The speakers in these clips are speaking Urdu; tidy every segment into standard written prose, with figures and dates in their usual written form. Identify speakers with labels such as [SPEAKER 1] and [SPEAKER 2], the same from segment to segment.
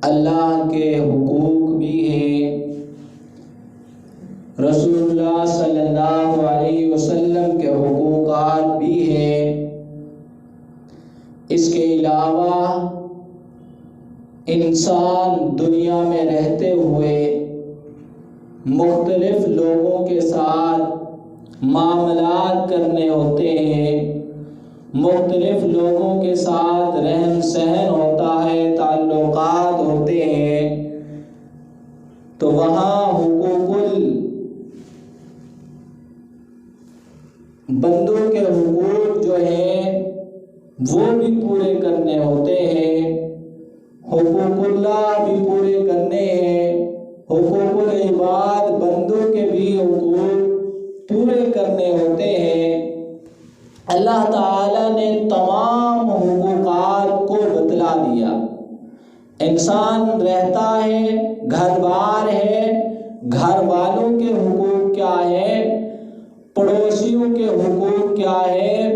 [SPEAKER 1] اللہ کے حقوق بھی ہیں، رسول اللہ صلی اللہ علیہ وسلم کے حقوقات بھی ہیں۔ اس کے علاوہ انسان دنیا میں رہتے ہوئے مختلف لوگوں کے ساتھ معاملات کرنے ہوتے ہیں، مختلف لوگوں کے ساتھ رہن سہن ہوتا ہے، تعلقات ہوتے ہیں، تو وہاں حقوق بندوں کے حقوق جو ہیں وہ بھی پورے کرنے ہوتے ہیں، حقوق اللہ بھی پورے کرنے ہیں، حقوق العباد بندوں کے بھی حقوق پورے کرنے ہوتے ہیں۔ اللہ تعالیٰ نے تمام حقوقات کو بتلا دیا۔ انسان رہتا ہے، گھر بار ہے، گھر والوں کے حقوق کیا ہے، پڑوسیوں کے حقوق کیا ہے،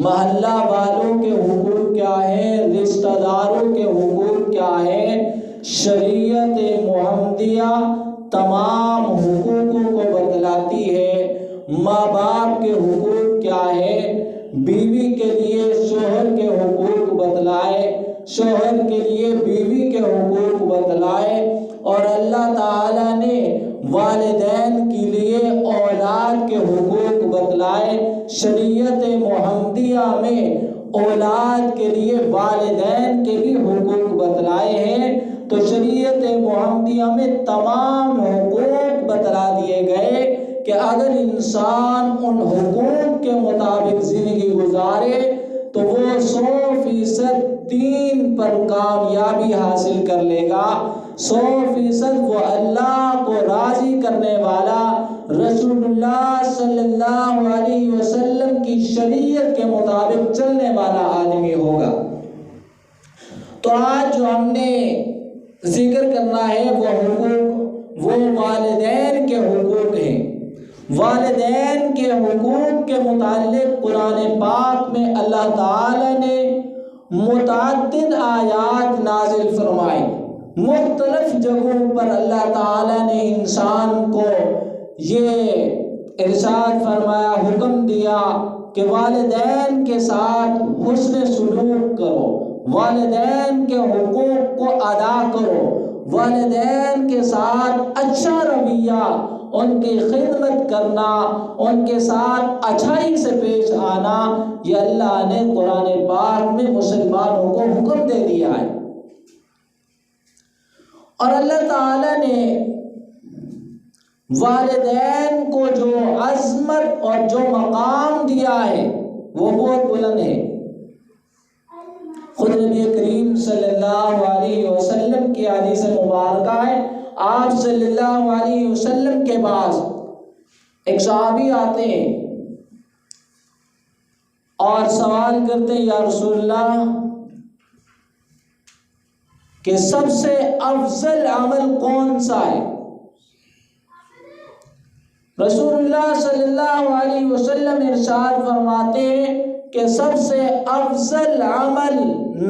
[SPEAKER 1] محلہ والوں کے حقوق کیا ہے، رشتہ داروں کے حقوق کیا ہے۔ شریعت محمدیہ تمام حقوقوں کو بتلاتی ہے۔ ماں باپ کے حقوق کیا ہے، بیوی کے لیے شوہر کے حقوق بتلائے، شوہر کے لیے بیوی کے حقوق بتلائے، اور اللہ تعالیٰ نے والدین کے لیے اولاد کے حقوق بتلائے۔ شریعت محمدیہ میں اولاد کے لیے والدین کے بھی حقوق بتلائے ہیں۔ تو شریعت محمدیہ میں تمام حقوق بتلا دیے گئے کہ اگر انسان ان حقوق کے مطابق زندگی گزارے تو وہ 100% دین پر کامیابی حاصل کر لے گا، 100% وہ اللہ کو راضی کرنے والا، رسول اللہ صلی اللہ علیہ وسلم کی شریعت کے مطابق چلنے والا آدمی ہوگا۔ تو آج جو ہم نے ذکر کرنا ہے وہ حقوق، وہ والدین کے حقوق ہیں۔ والدین کے حقوق کے متعلق قرآن پاک میں اللہ تعالی نے متعدد آیات نازل فرمائی۔ مختلف جگہوں پر اللہ تعالی نے انسان کو یہ ارشاد فرمایا، حکم دیا کہ والدین کے ساتھ حسن سلوک کرو، والدین کے حقوق کو ادا کرو، والدین کے ساتھ اچھا رویہ، ان کی خدمت کرنا، ان کے ساتھ اچھائی سے پیش آنا، یہ اللہ نے قرآن پاک میں مسلمانوں کو حکم دے دیا ہے۔ اور اللہ تعالی نے والدین کو جو عظمت اور جو مقام دیا ہے وہ بہت بلند ہے۔ خود نبی کریم صلی اللہ علیہ وسلم کی حدیث مبارکہ ہے، آپ صلی اللہ علیہ وسلم کے پاس ایک صحابی آتے ہیں اور سوال کرتے ہیں، یا رسول اللہ کہ سب سے افضل عمل کون سا ہے؟ رسول اللہ صلی اللہ علیہ وسلم ارشاد فرماتے ہیں کہ سب سے افضل عمل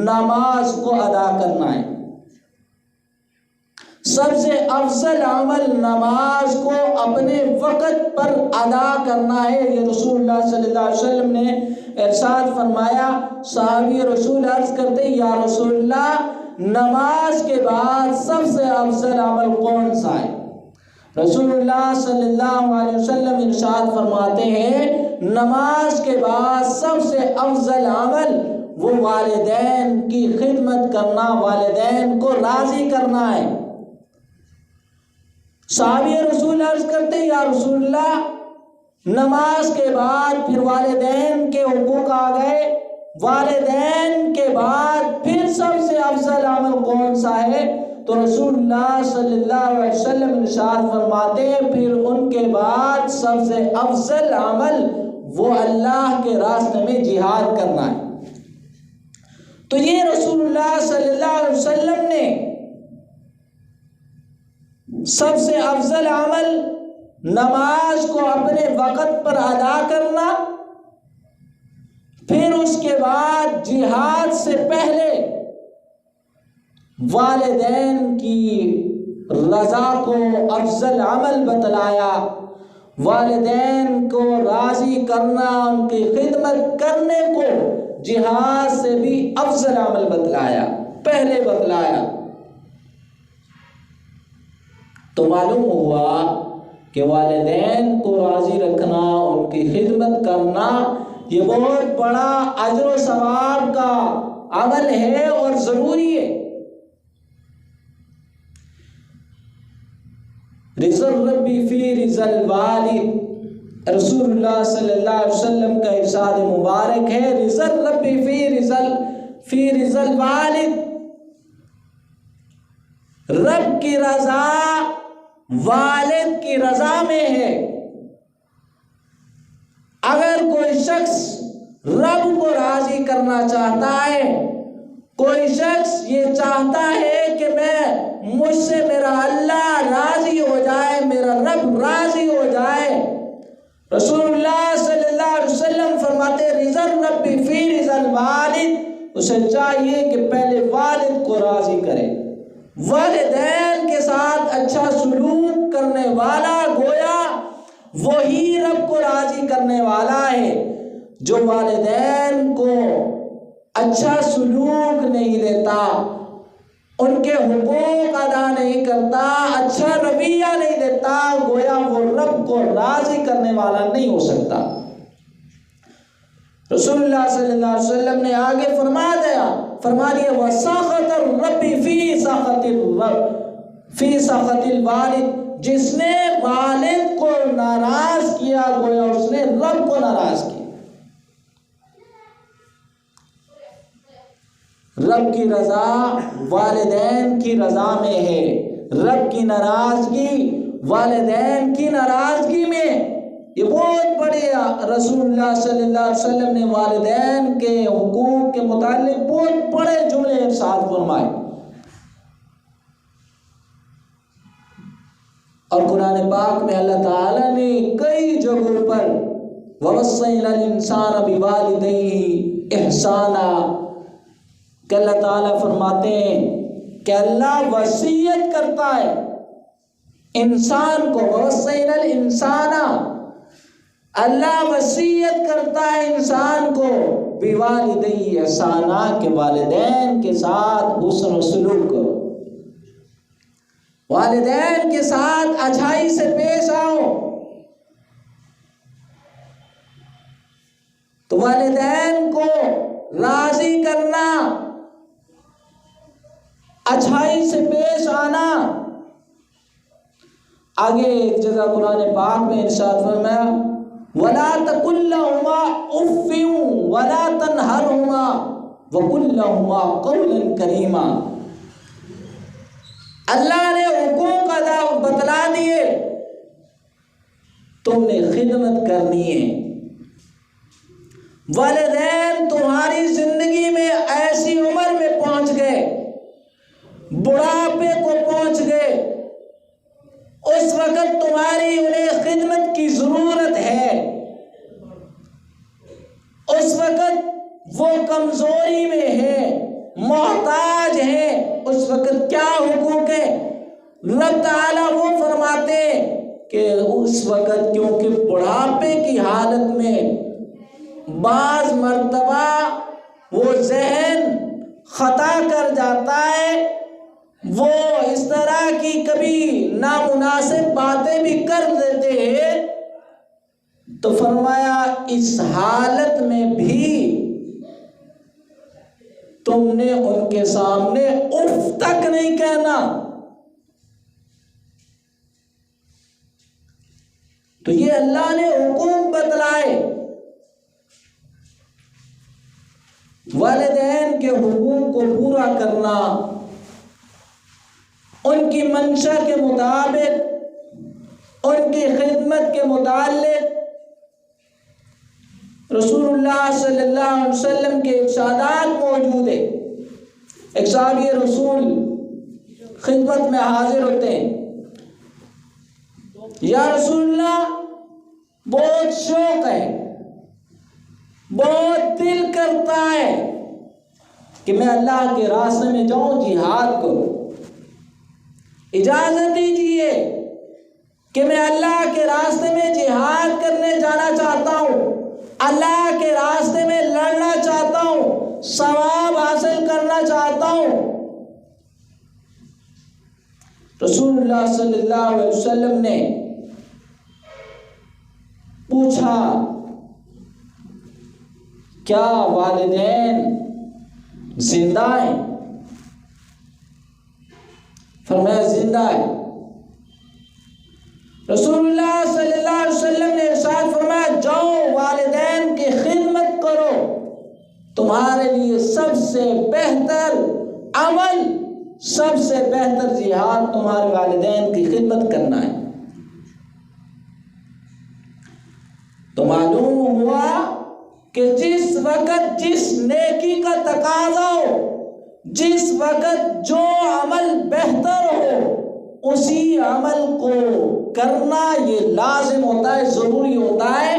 [SPEAKER 1] نماز کو ادا کرنا ہے۔ سب سے افضل عمل نماز کو اپنے وقت پر ادا کرنا ہے، یہ رسول اللہ صلی اللہ علیہ وسلم نے ارشاد فرمایا۔ صحابی رسول عرض کرتے، یا رسول اللہ نماز کے بعد سب سے افضل عمل کون سا ہے؟ رسول اللہ صلی اللہ علیہ وسلم ارشاد فرماتے ہیں، نماز کے بعد سب سے افضل عمل وہ والدین کی خدمت کرنا، والدین کو راضی کرنا ہے۔ صحابی رسول عرض کرتے ہیں، یا رسول اللہ نماز کے بعد پھر والدین کے حقوق آ گئے، والدین کے بعد پھر سب سے افضل عمل کون سا ہے؟ تو رسول اللہ صلی اللہ علیہ وسلم ارشاد فرماتے ہیں، پھر ان کے بعد سب سے افضل عمل وہ اللہ کے راستے میں جہاد کرنا ہے۔ تو یہ رسول اللہ صلی اللہ علیہ وسلم نے سب سے افضل عمل نماز کو اپنے وقت پر ادا کرنا، پھر اس کے بعد جہاد سے پہلے والدین کی رضا کو افضل عمل بتلایا، والدین کو راضی کرنا، ان کی خدمت کرنے کو جہاد سے بھی افضل عمل بتلایا، پہلے بتلایا۔ تو معلوم ہوا کہ والدین کو راضی رکھنا، ان کی خدمت کرنا، یہ بہت بڑا اجر و ثواب کا عمل ہے اور ضروری ہے۔ رضا الرب فی رضا الوالد، رسول اللہ صلی اللہ علیہ وسلم کا ارشاد مبارک ہے، رضا الرب فی رضا الوالد، رب کی رضا والد کی رضا میں ہے۔ اگر کوئی شخص رب کو راضی کرنا چاہتا ہے، کوئی شخص یہ چاہتا ہے کہ مجھ سے میرا اللہ راضی ہو جائے، میرا رب راضی ہو جائے، رسول اللہ صلی اللہ علیہ وسلم فرماتے رضا الرب فی رضا الوالد، اسے چاہیے کہ پہلے والد کو راضی کرے۔ والدین کے ساتھ اچھا سلوک کرنے والا گویا وہی رب کو راضی کرنے والا ہے۔ جو والدین کو اچھا سلوک نہیں دیتا، ان کے حقوق ادا نہیں کرتا، اچھا رویہ نہیں دیتا، گویا وہ رب کو راضی کرنے والا نہیں ہو سکتا۔ رسول اللہ صلی اللہ علیہ وسلم نے آگے فرما دیا وَسَخَطَ الرَّبِّ فِي سَخَطِ الْوَالِدِ، جس نے والد کو ناراض کیا گویا اس نے رب کو ناراض کیا۔ رب کی رضا والدین کی رضا میں ہے، رب کی ناراضگی والدین کی ناراضگی میں۔ یہ بہت بڑے رسول اللہ صلی اللہ علیہ وسلم نے والدین کے حقوق کے متعلق بہت بڑے جملے ارشاد فرمائے، اور قرآن پاک میں اللہ تعالیٰ نے کئی جگہوں پر وَوَصَّيْنَا الْإِنسَانَ بِوَالِدَيْهِ إِحْسَانًا کہ اللہ تعالیٰ فرماتے ہیں کہ اللہ وصیت کرتا ہے انسان کو، وَوَصَّيْنَا الْإِنسَانَ، اللہ وصیت کرتا ہے انسان کو بِوَالِدَيْهِ إِحْسَانًا کہ والدین کے ساتھ حسن و سلوک کرو، والدین کے ساتھ اچھائی سے پیش آؤ۔ تو والدین کو راضی کرنا، اچھائی سے پیش آنا۔ آگے ایک جگہ قرآن پاک میں ارشاد فرمایا وَلَا تَقُلْ لَهُمَا أُفٍّ وَلَا تَنْهَرْهُمَا وَقُلْ لَهُمَا قَوْلًا كَرِيمًا۔ اللہ نے حقوق ادا بتلا دیے، تم نے خدمت کرنی ہے۔ والدین تمہاری زندگی میں ایسی عمر میں پہنچ گئے، بڑھاپے کو پہنچ گئے، اس وقت تمہاری انہیں خدمت کی ضرورت ہے، اس وقت وہ کمزوری میں ہے، محتاج ہے، اس وقت کیا حقوق ہے؟ رب تعالیٰ وہ فرماتے کہ اس وقت کیونکہ بڑھاپے کی حالت میں بعض مرتبہ وہ ذہن خطا کر جاتا ہے، وہ اس طرح کی کبھی نامناسب باتیں بھی کر دیتے ہیں، تو فرمایا اس حالت میں بھی تم نے ان کے سامنے اف تک نہیں کہنا۔ تو یہ اللہ نے حقوق بتلائے، والدین کے حقوق کو پورا کرنا، ان کی منشا کے مطابق، ان کی خدمت کے متعلق رسول اللہ صلی اللہ علیہ وسلم کے ارشادات موجود ہیں۔ ایک صحابی رسول خدمت میں حاضر ہوتے ہیں، یا رسول اللہ بہت شوق ہے، بہت دل کرتا ہے کہ میں اللہ کے راستے میں جاؤں، جہاد کروں، اجازت دیجیے کہ میں اللہ کے راستے میں جہاد کرنے جانا چاہتا ہوں، اللہ کے راستے میں لڑنا چاہتا ہوں، ثواب حاصل کرنا چاہتا ہوں۔ رسول اللہ صلی اللہ علیہ وسلم نے پوچھا کیا والدین زندہ ہیں؟ فرمایا زندہ ہے۔ رسول اللہ صلی اللہ علیہ وسلم نے ارشاد فرمایا جاؤ والدین کی خدمت کرو، تمہارے لیے سب سے بہتر عمل، سب سے بہتر جہاد تمہارے والدین کی خدمت کرنا ہے۔ تو معلوم ہوا کہ جس وقت جس نیکی کا تقاضا ہو، جس وقت جو عمل بہتر ہو، اسی عمل کو کرنا یہ لازم ہوتا ہے، ضروری ہوتا ہے،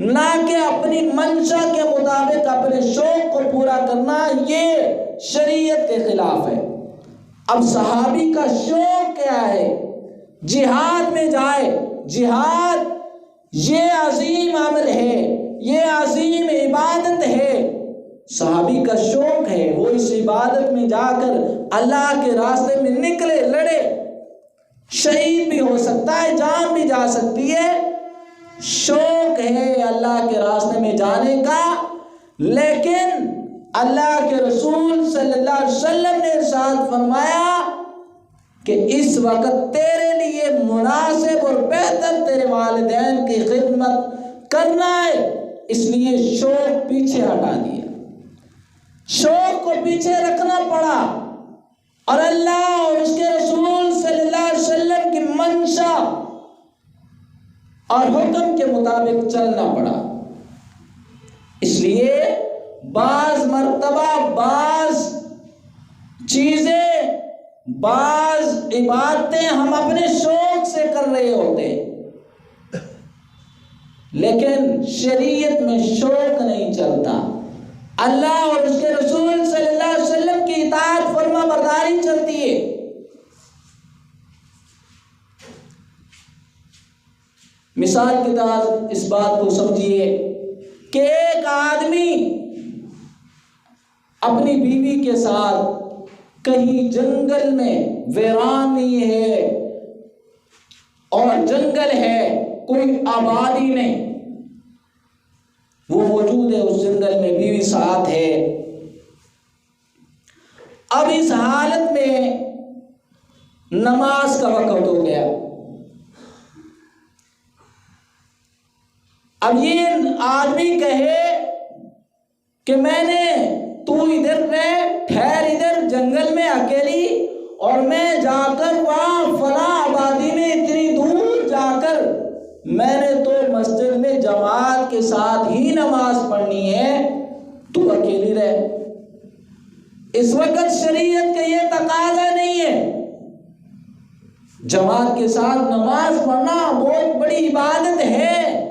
[SPEAKER 1] نہ کہ اپنی منشا کے مطابق اپنے شوق کو پورا کرنا، یہ شریعت کے خلاف ہے۔ اب صحابی کا شوق کیا ہے؟ جہاد میں جائے، جہاد یہ عظیم عمل ہے، یہ عظیم عبادت ہے، صحابی کا شوق ہے، وہ اس عبادت میں جا کر اللہ کے راستے میں نکلے، لڑے، شہید بھی ہو سکتا ہے، جان بھی جا سکتی ہے، شوق ہے اللہ کے راستے میں جانے کا۔ لیکن اللہ کے رسول صلی اللہ علیہ وسلم نے ارشاد فرمایا کہ اس وقت تیرے لیے مناسب اور بہتر تیرے والدین کی خدمت کرنا ہے، اس لیے شوق پیچھے ہٹا دیا، شوق کو پیچھے رکھنا پڑا، اور اللہ اور اس کے رسول صلی اللہ علیہ وسلم کی منشا اور حکم کے مطابق چلنا پڑا۔ اس لیے بعض مرتبہ بعض چیزیں، بعض عبادتیں ہم اپنے شوق سے کر رہے ہوتے ہیں، لیکن شریعت میں شوق نہیں چلتا، اللہ اور اس کے رسول صلی اللہ علیہ وسلم کی اطاعت فرما برداری چلتی ہے۔ مثال کے طور اس بات کو سمجھیے کہ ایک آدمی اپنی بیوی کے ساتھ کہیں جنگل میں، ویرانی ہے اور جنگل ہے، کوئی آبادی نہیں، وہ موجود ہے اس جنگل میں، بیوی ساتھ ہے۔ اب اس حالت میں نماز کا وقت ہو گیا، اب یہ آدمی کہے کہ میں نے، تو ادھر رہ، ٹھہر ادھر جنگل میں اکیلی، اور میں جا کر وہاں فلاں آبادی میں اتنی دور جا کر میں نے تو مسجد میں جماعت کے ساتھ ہی نماز پڑھنی ہے، تو اکیلی رہ۔ اس وقت شریعت کا یہ تقاضا نہیں ہے، جماعت کے ساتھ نماز پڑھنا بہت بڑی عبادت ہے،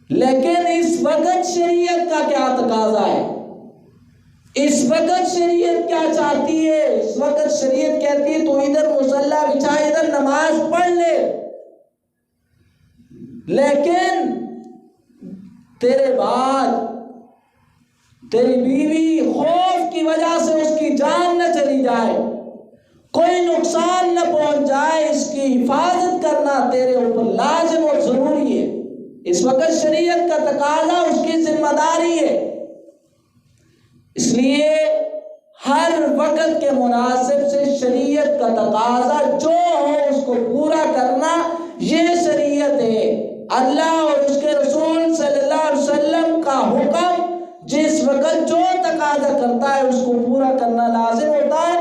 [SPEAKER 1] لیکن اس وقت شریعت کا کیا تقاضا ہے؟ اس وقت شریعت کیا چاہتی ہے؟ اس وقت شریعت کہتی ہے تو ادھر مصلی بچھا، ادھر نماز پڑھ لے، لیکن تیرے بعد تیری بیوی خوف کی وجہ سے اس کی جان نہ چلی جائے، کوئی نقصان نہ پہنچ جائے، اس کی حفاظت کرنا تیرے اوپر لازم اور ضروری ہے۔ اس وقت شریعت کا تقاضا اس کی ذمہ داری ہے، اس لیے ہر وقت کے مناسب سے شریعت کا تقاضا جو ہو اس کو پورا کرنا، یہ شریعت ہے۔ اللہ اور اس کے رسول صلی اللہ علیہ وسلم کا حکم جس وقت جو تقاضا کرتا ہے اس کو پورا کرنا لازم ہوتا ہے۔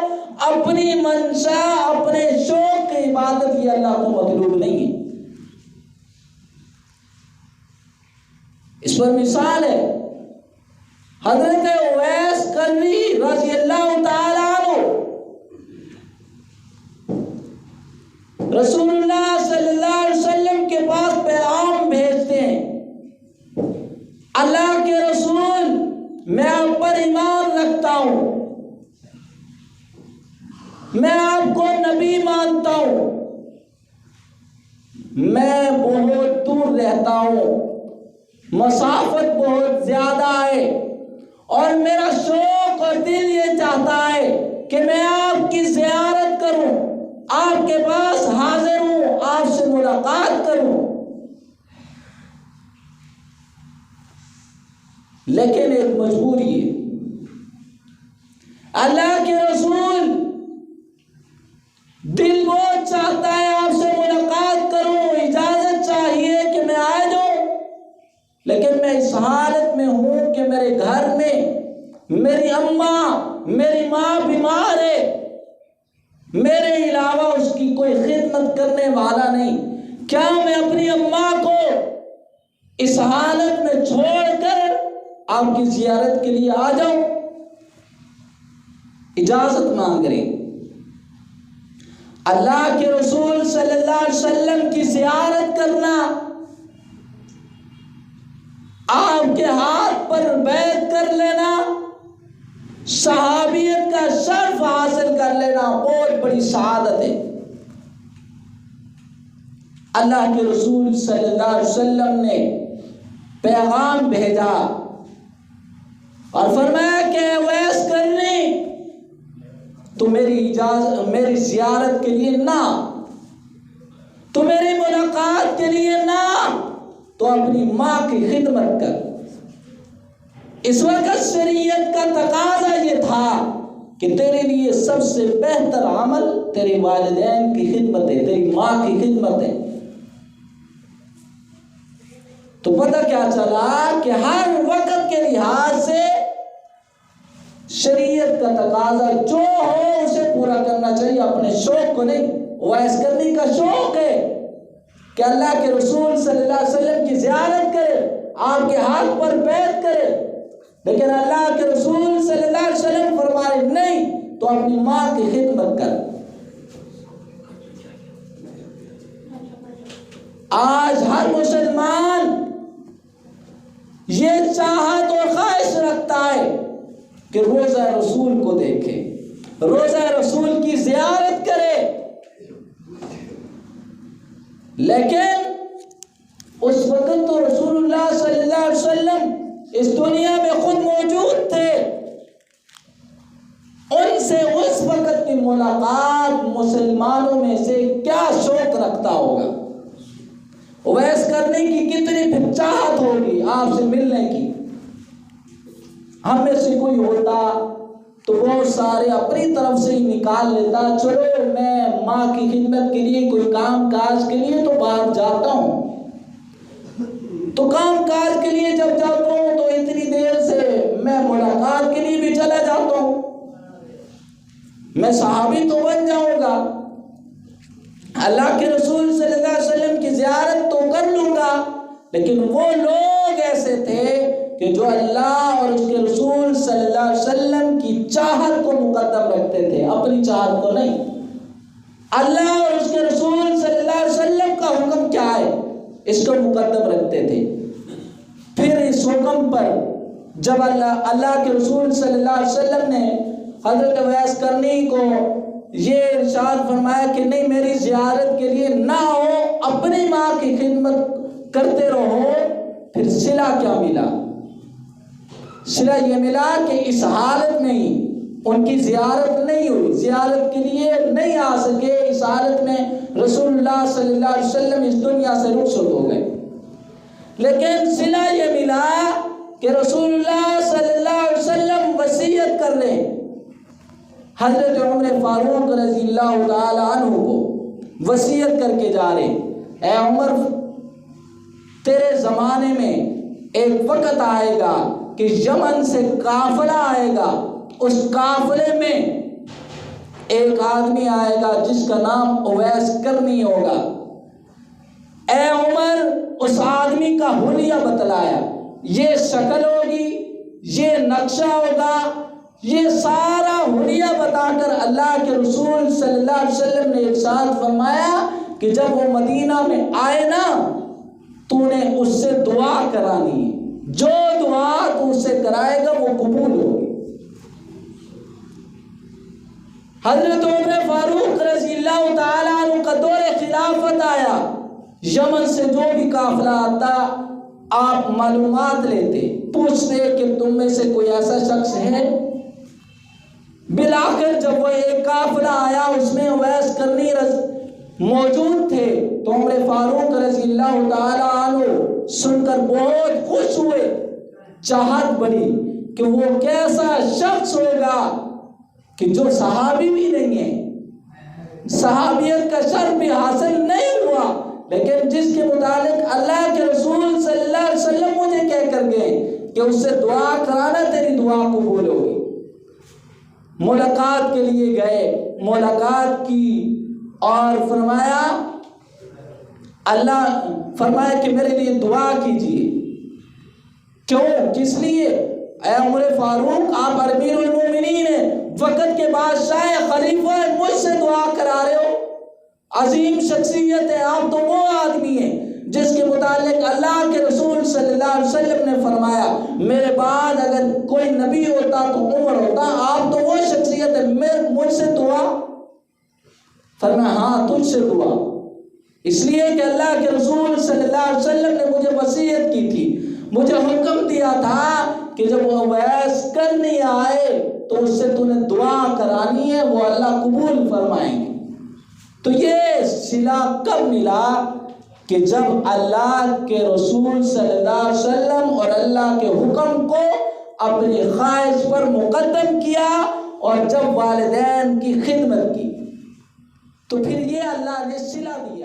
[SPEAKER 1] اپنی منشا، اپنے شوق کی عبادت یہ اللہ کو مطلوب نہیں ہے۔ اس پر مثال ہے حضرت اویس قرنی رضی اللہ تعالیٰ عنہ، رسول اللہ صلی اللہ علیہ وسلم کے پاس پیغام بھیجتے ہیں، اللہ کے رسول میں آپ پر ایمان رکھتا ہوں، میں آپ کو نبی مانتا ہوں، میں بہت دور رہتا ہوں، مسافت بہت زیادہ ہے، اور میرا شوق اور دل یہ چاہتا ہے کہ میں آپ کی زیارت کروں، آپ کے پاس حاضر ہوں، آپ سے ملاقات کروں، لیکن ایک مجبوری ہے۔ اللہ کے رسول دل بہت چاہتا ہے آپ سے ملاقات کروں، اجازت چاہیے کہ میں آ جاؤں، لیکن میں اس حالت میں ہوں کہ میرے گھر میں میری میری ماں بیمار ہے، میرے علاوہ اس کی کوئی خدمت کرنے والا نہیں، کیا میں اپنی اماں کو اس حالت میں چھوڑ کر آپ کی زیارت کے لیے آ جاؤں؟ اجازت مانگ رہے۔ اللہ کے رسول صلی اللہ علیہ وسلم کی زیارت کرنا، آپ کے ہاتھ پر بیعت کر لینا، صحابیت کا شرف حاصل کر لینا بہت بڑی سعادت ہے۔ اللہ کے رسول صلی اللہ علیہ وسلم نے پیغام بھیجا اور فرمایا کہ اویس کرنی، تو میری زیارت کے لیے نہ، تو میری ملاقات کے لیے نہ، تو اپنی ماں کی خدمت کر۔ اس وقت شریعت کا تقاضا یہ تھا کہ تیرے لیے سب سے بہتر عمل تیرے والدین کی خدمت ہے، تیری ماں کی خدمت ہے۔ تو پتہ کیا چلا کہ ہر وقت کے لحاظ سے شریعت کا تقاضا جو ہو اسے پورا کرنا چاہیے، اپنے شوق کو نہیں۔ اویس کرنی کا شوق ہے کہ اللہ کے رسول صلی اللہ علیہ وسلم کی زیارت کرے، آپ کے ہاتھ پر بیعت کرے، لیکن اللہ کے رسول صلی اللہ علیہ وسلم فرمائے نہیں، تو اپنی ماں کی خدمت کر۔ آج ہر مسلمان یہ چاہت اور خواہش رکھتا ہے کہ روزہ رسول کو دیکھے، روزہ رسول کی زیارت کرے، لیکن اس وقت تو رسول اللہ صلی اللہ علیہ وسلم اس دنیا میں خود موجود تھے، ان سے اس وقت کی ملاقات مسلمانوں میں سے کیا شوق رکھتا ہوگا؟ اویس کرنے کی کتنی پھر چاہت ہوگی آپ سے ملنے کی۔ ہم میں سے کوئی ہوتا تو بہت سارے اپنی طرف سے ہی نکال لیتا، چلو میں ماں کی خدمت کے لیے کوئی کام کاج کے لیے تو باہر جاتا ہوں، تو کام کاج کے لیے جب جاتا ہوں تو اتنی دیر سے میں ملاقات کے لیے بھی چلا جاتا ہوں، میں صحابی تو بن جاؤں گا، اللہ کے رسول صلی اللہ علیہ وسلم کی زیارت تو کر لوں گا۔ لیکن وہ لوگ ایسے تھے کہ جو اللہ اور اس کے رسول صلی اللہ علیہ وسلم کی چاہت کو مقدم رکھتے تھے، اپنی چاہت کو نہیں۔ اللہ اور اس کے رسول صلی اللہ علیہ وسلم کا حکم کیا ہے اس کو مقدم رکھتے تھے۔ پھر اس حکم پر جب اللہ کے رسول صلی اللہ علیہ وسلم نے حضرت اویس کرنی کو یہ ارشاد فرمایا کہ نہیں، میری زیارت کے لیے نہ ہو، اپنی ماں کی خدمت کرتے رہو، پھر صلہ کیا ملا؟ صلہ یہ ملا کہ اس حالت میں ہی ان کی زیارت نہیں ہوئی، زیارت کے لیے نہیں آ سکے، اس حالت میں رسول اللہ صلی اللہ علیہ وسلم اس دنیا سے رخصت ہو گئے۔ لیکن صلہ یہ ملا کہ رسول اللہ صلی اللہ علیہ وسلم وصیت کر رہے ہیں، حضرت عمر فاروق رضی اللہ تعالی عنہ کو وصیت کر کے جا رہے، اے عمر، تیرے زمانے میں ایک وقت آئے گا کہ یمن سے قافلہ آئے گا، اس قافلے میں ایک آدمی آئے گا جس کا نام اویس کرنی ہوگا۔ اے عمر، اس آدمی کا حلیہ بتلایا، یہ شکل ہوگی، یہ نقشہ ہوگا، یہ سارا حلیہ بتا کر اللہ کے رسول صلی اللہ علیہ وسلم نے ارشاد فرمایا کہ جب وہ مدینہ میں آئے نا تو نے اس سے دعا کرانی ہے، جو دعا تو اس سے کرائے گا وہ قبول ہوگی۔ حضرت عمر فاروق رضی اللہ تعالیٰ عنہ کا دور خلافت آیا، یمن سے جو بھی قافلہ آتا آپ معلومات لیتے، پوچھتے کہ تم میں سے کوئی ایسا شخص ہے؟ بلاخر جب وہ ایک قافلہ آیا اس میں اویس کرنی موجود تھے تو عمر فاروق رضی اللہ تعالیٰ عنہ سن کر بہت خوش ہوئے، چاہت بڑھی کہ وہ کیسا شخص ہوگا کہ جو صحابی بھی نہیں ہے، صحابیت کا شرف بھی حاصل نہیں ہوا، لیکن جس کے متعلق اللہ کے رسول صلی اللہ علیہ وسلم مجھے کہہ کر گئے کہ اس سے دعا کرانا تیری دعا قبول ہوگی۔ ملاقات کے لیے گئے، ملاقات کی اور فرمایا اللہ فرمایا کہ میرے لیے دعا کیجیے۔ کیوں؟ کس لیے؟ اے عمر فاروق آپ امیر المومنین ہیں، وقت کے بادشاہ خلیفہ ہیں، مجھ سے دعا کرا رہے ہو، عظیم شخصیت ہے آپ، تو وہ آدمی ہیں جس کے متعلق اللہ کے رسول صلی اللہ علیہ وسلم نے فرمایا میرے بعد اگر کوئی نبی ہوتا تو عمر ہوتا، آپ تو وہ شخصیت ہے، مجھ سے دعا؟ فرمایا ہاں تجھ سے دعا، اس لیے کہ اللہ کے رسول صلی اللہ علیہ وسلم نے مجھے وصیت کی تھی، مجھے حکم دیا تھا کہ جب وہ ویس کرنے آئے تو اس سے تو نے دعا کرانی ہے، وہ اللہ قبول فرمائیں گے۔ تو یہ صلہ کب ملا؟ کہ جب اللہ کے رسول صلی اللہ علیہ وسلم اور اللہ کے حکم کو اپنی خواہش پر مقدم کیا اور جب والدین کی خدمت کی تو پھر یہ اللہ نے صلہ دیا۔